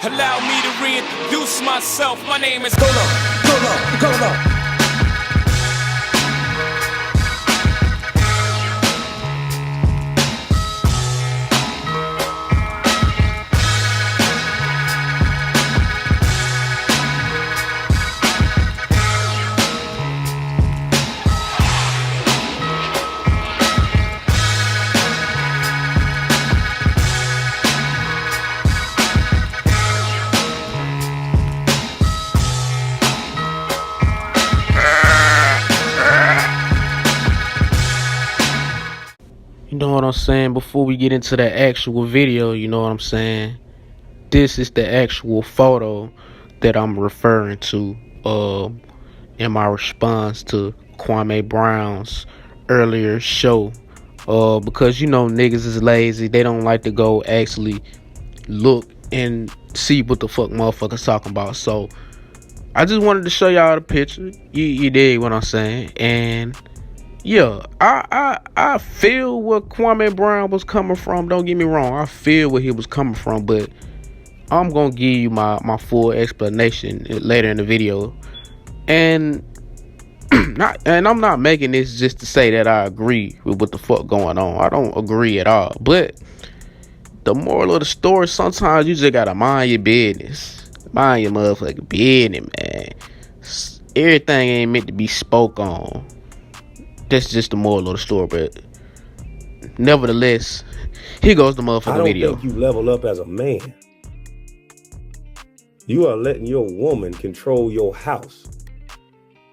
Allow me to reintroduce myself. My name is Go low. You know what I'm saying? Before we get into the actual video, you know what I'm saying? This is the actual photo that I'm referring to in my response to Kwame Brown's earlier show. Because you know niggas is lazy. They don't like to go actually look and see what the fuck motherfuckers talking about. So I just wanted to show y'all the picture. You dig what I'm saying? And yeah, I feel where Kwame Brown was coming from. Don't get me wrong. I feel where he was coming from, but I'm gonna give you my full explanation later in the video. And I'm not making this just to say that I agree with what the fuck going on. I don't agree at all. But the moral of the story, sometimes you just gotta mind your business. Mind your motherfucking business, man. Everything ain't meant to be spoke on. That's just the moral of the story, but nevertheless, here goes the motherfucking video. I don't think you level up as a man. You are letting your woman control your house.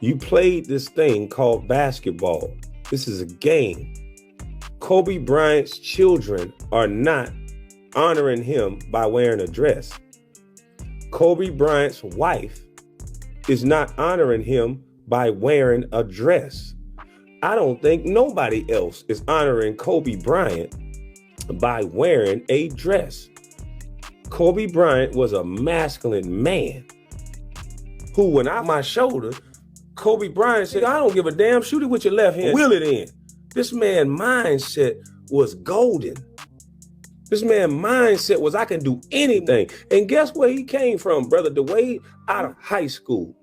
You played this thing called basketball. This is a game. Kobe Bryant's children are not honoring him by wearing a dress. Kobe Bryant's wife is not honoring him by wearing a dress. I don't think nobody else is honoring Kobe Bryant by wearing a dress. Kobe Bryant was a masculine man who, when on my shoulder, Kobe Bryant said, I don't give a damn, shoot it with your left hand, wheel it in. This man's mindset was golden. This man's mindset was, I can do anything. And guess where he came from, brother DeWade? Out of high school.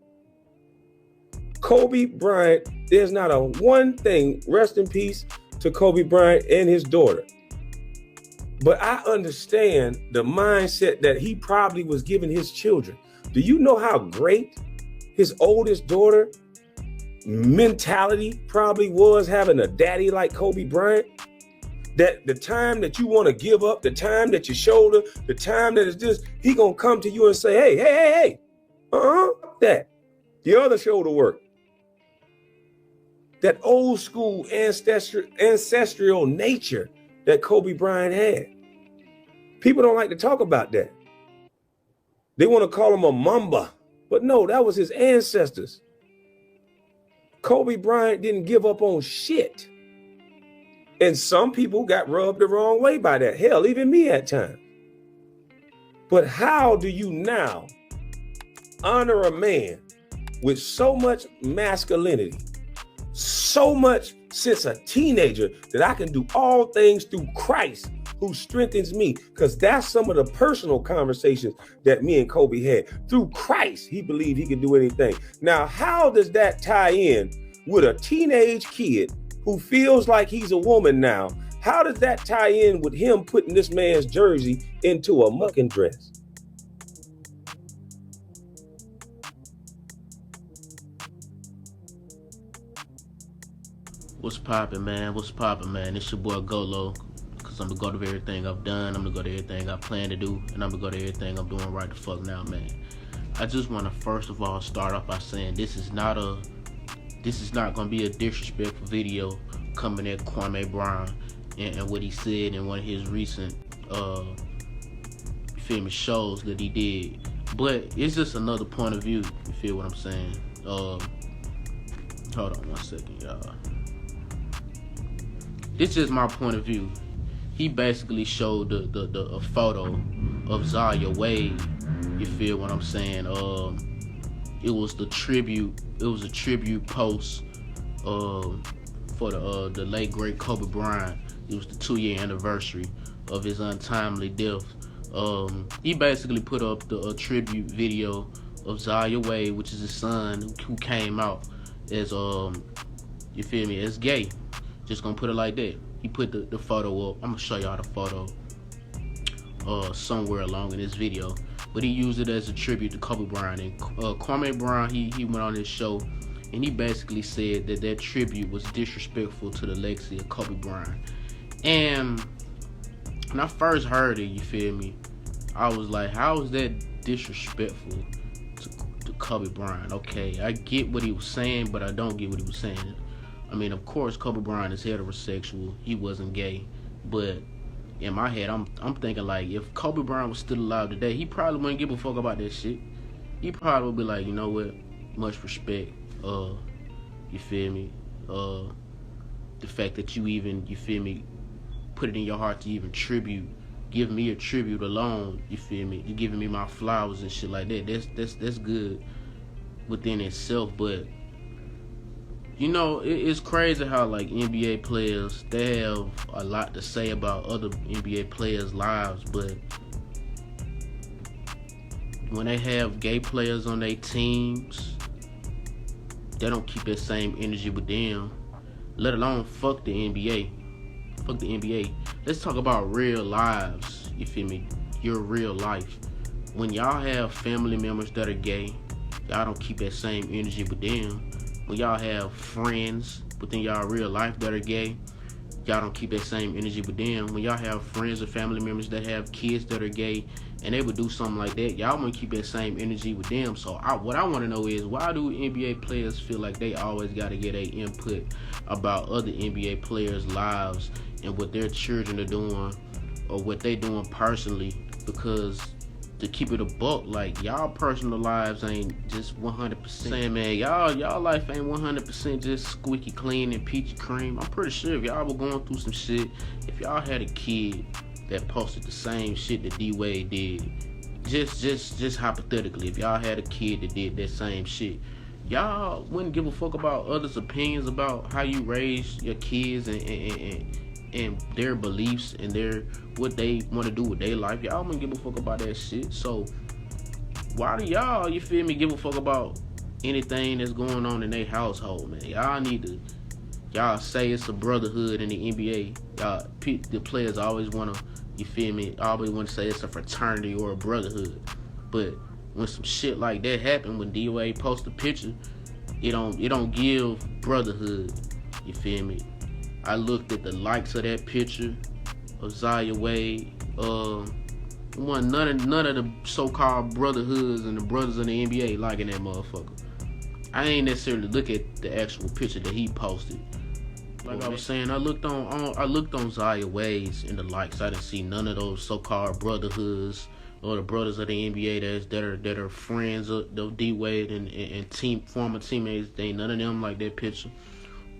Kobe Bryant, there's not a one thing, rest in peace to Kobe Bryant and his daughter. But I understand the mindset that he probably was giving his children. Do you know how great his oldest daughter mentality probably was, having a daddy like Kobe Bryant? That the time that you want to give up, the time that you shoulder, the time that is this, he gonna come to you and say, hey, that. The other shoulder work. That old school ancestral nature that Kobe Bryant had. People don't like to talk about that. They want to call him a mamba. But no, that was his ancestors. Kobe Bryant didn't give up on shit. And some people got rubbed the wrong way by that. Hell, even me at times. But how do you now honor a man with so much masculinity, so much since a teenager, that I can do all things through Christ who strengthens me? Because that's some of the personal conversations that me and Kobe had. Through Christ, he believed he could do anything. Now, how does that tie in with a teenage kid who feels like he's a woman now? How does that tie in with him putting this man's jersey into a mucking dress? What's poppin', man? It's your boy Golo. Cause I'm gonna go to everything I've done. I'm gonna go to everything I plan to do. And I'm gonna go to everything I'm doing right the fuck now, man. I just wanna first of all start off by saying this is not gonna be a disrespectful video coming at Kwame Brown and what he said in one of his recent shows that he did. But it's just another point of view, you feel what I'm saying? Hold on one second, y'all. This is my point of view. He basically showed a photo of Zaya Wade. You feel what I'm saying? It was a tribute post for the late great Kobe Bryant. It was the 2-year anniversary of his untimely death He basically put up the tribute video of Zaya Wade, which is his son, who came out as you feel me, as gay. Just gonna put it like that. He put the photo up. I'm gonna show y'all the photo somewhere along in this video. But he used it as a tribute to Kobe Bryant. And Kwame Brown, he went on his show and he basically said that tribute was disrespectful to the legacy of Kobe Bryant. And when I first heard it, you feel me, I was like, how is that disrespectful to Kobe Bryant? Okay, I get what he was saying, but I don't get what he was saying. I mean, of course, Kobe Bryant is heterosexual. He wasn't gay. But in my head, I'm thinking, like, if Kobe Bryant was still alive today, he probably wouldn't give a fuck about that shit. He probably would be like, you know what, much respect. You feel me? The fact that you even, you feel me, put it in your heart to even give me a tribute alone, you feel me? You giving me my flowers and shit like that. That's good within itself. But you know, it's crazy how, like, NBA players, they have a lot to say about other NBA players' lives, but when they have gay players on their teams, they don't keep that same energy with them, let alone fuck the NBA. Fuck the NBA. Let's talk about real lives, you feel me? Your real life. When y'all have family members that are gay, y'all don't keep that same energy with them. When y'all have friends within y'all real life that are gay, y'all don't keep that same energy with them. When y'all have friends or family members that have kids that are gay and they would do something like that, y'all want to keep that same energy with them. So what I want to know is, why do NBA players feel like they always got to get a input about other NBA players' lives and what their children are doing or what they doing personally? Because to keep it a buck, like, y'all personal lives ain't just 100%. Man, y'all life ain't 100% just squeaky clean and peachy cream. I'm pretty sure if y'all were going through some shit, if y'all had a kid that posted the same shit that D-Wade did, just hypothetically, if y'all had a kid that did that same shit, y'all wouldn't give a fuck about others' opinions about how you raise your kids and their beliefs and what they want to do with their life. Y'all wouldn't give a fuck about that shit. So why do y'all, you feel me, give a fuck about anything that's going on in their household, man? Y'all say it's a brotherhood in the NBA. The players always want to, you feel me, always want to say it's a fraternity or a brotherhood. But when some shit like that happen, when D-Wade posts a picture, it don't give brotherhood. You feel me? I looked at the likes of that picture of Zaya Wade. None of the so-called brotherhoods and the brothers in the NBA liking that motherfucker. I ain't necessarily look at the actual picture that he posted. Like I was saying, I looked on Zaya Wade's in the likes. I didn't see none of those so-called brotherhoods or the brothers of the NBA that are friends of D Wade and former teammates. They ain't none of them like that picture.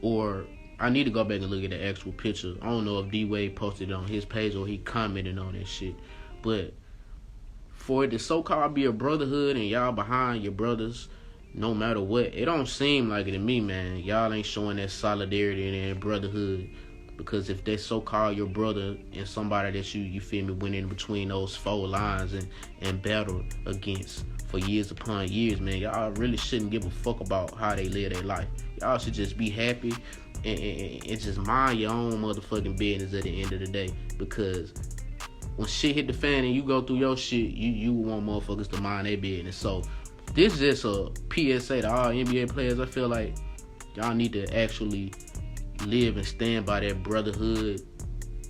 Or I need to go back and look at the actual picture. I don't know if D Wade posted it on his page or he commented on that shit. But for it to so-called be a brotherhood and y'all behind your brothers, no matter what, it don't seem like it to me, man. Y'all ain't showing that solidarity and that brotherhood. Because if they so-called your brother and somebody that you feel me, went in between those four lines and battled against for years upon years, man, y'all really shouldn't give a fuck about how they live their life. Y'all should just be happy and just mind your own motherfucking business at the end of the day. Because when shit hit the fan and you go through your shit, you want motherfuckers to mind their business. So this is just a PSA to all NBA players. I feel like y'all need to actually live and stand by that brotherhood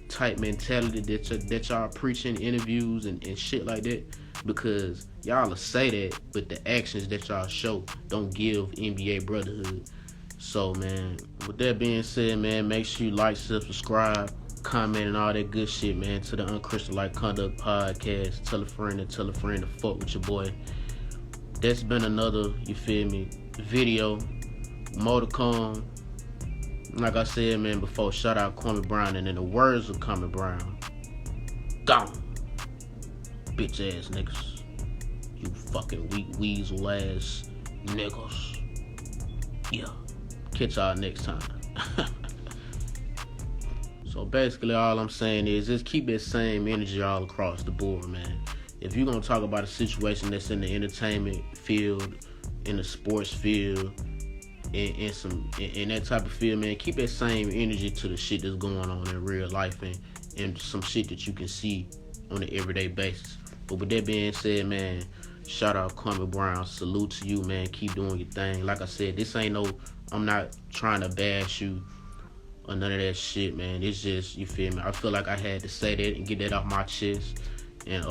type mentality that y'all preach in interviews and shit like that. Because y'all will say that, but the actions that y'all show don't give NBA brotherhood. So, man, with that being said, man, make sure you like, subscribe, comment, and all that good shit, man, to the UnChristianLike Conduct podcast. Tell a friend to fuck with your boy. That's been another, you feel me, video. More to come. Like I said, man, before, shout out Kwame Brown. And in the words of Kwame Brown, gone. Bitch ass niggas. You fucking weak weasel ass niggas. Yeah. Catch y'all next time. So basically all I'm saying is just keep that same energy all across the board, man. If you're gonna talk about a situation that's in the entertainment field, in the sports field, in that type of field, man, keep that same energy to the shit that's going on in real life and some shit that you can see on an everyday basis. But with that being said, man, shout out Kwame Brown. Salute to you, man. Keep doing your thing. Like I said, this ain't no, I'm not trying to bash you or none of that shit, man. It's just, you feel me? I feel like I had to say that and get that off my chest. And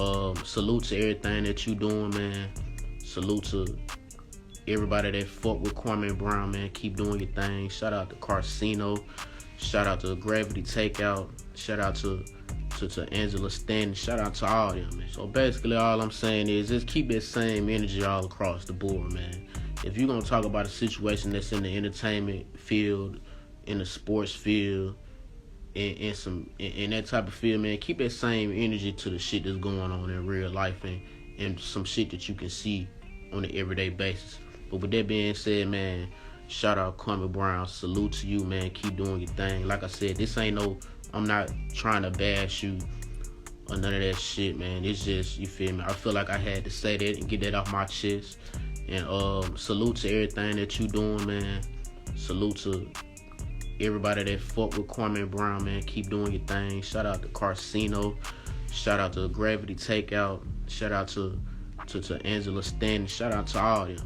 salute to everything that you doing, man. Salute to everybody that fuck with Kwame Brown, man. Keep doing your thing. Shout out to Karceno. Shout out to Gravity Takeout. Shout out to Angela Stanton. Shout out to all them, man. So basically all I'm saying is just keep that same energy all across the board, man. If you're gonna talk about a situation that's in the entertainment field, in the sports field, in that type of field, man, keep that same energy to the shit that's going on in real life and some shit that you can see on an everyday basis. But with that being said, man, shout out Kwame Brown. Salute to you, man. Keep doing your thing. Like I said, this ain't no, I'm not trying to bash you or none of that shit, man. It's just, you feel me? I feel like I had to say that and get that off my chest. And salute to everything that you doing, man. Salute to everybody that fuck with Kwame Brown, man. Keep doing your thing. Shout out to Karceno. Shout out to Gravity Takeout. Shout out to Angela Stanton. Shout out to all them.